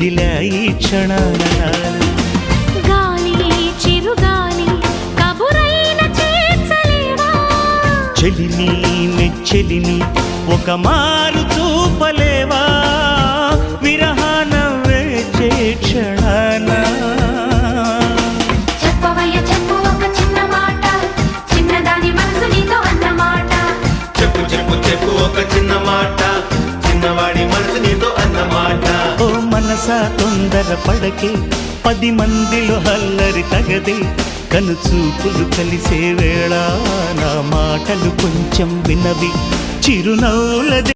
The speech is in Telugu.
కదిలా ఈ క్షణాన గాలి చిరుగాలి కబురైన చేర్చలేవా చెలిని నెచ్చెలిని ఒక మారు చూపలేవా విరహాన వేచే క్షణాన చెప్పవయ్య చెప్పు ఒక చిన్న మాట చిన్నదాని మనసు నీతో అన్నమాట చెప్పు చెప్పు చెప్పు ఒక చిన్న మాట చిన్నవాడి మనసు నీతో అన్నమాట ఓ మనసా తొందర పడకే 10 మందిలో హల్లరి తగదే కనుచూపులు కలిసే వేళ నా మాటలు కొంచెం వినవి చిరునవ్వుల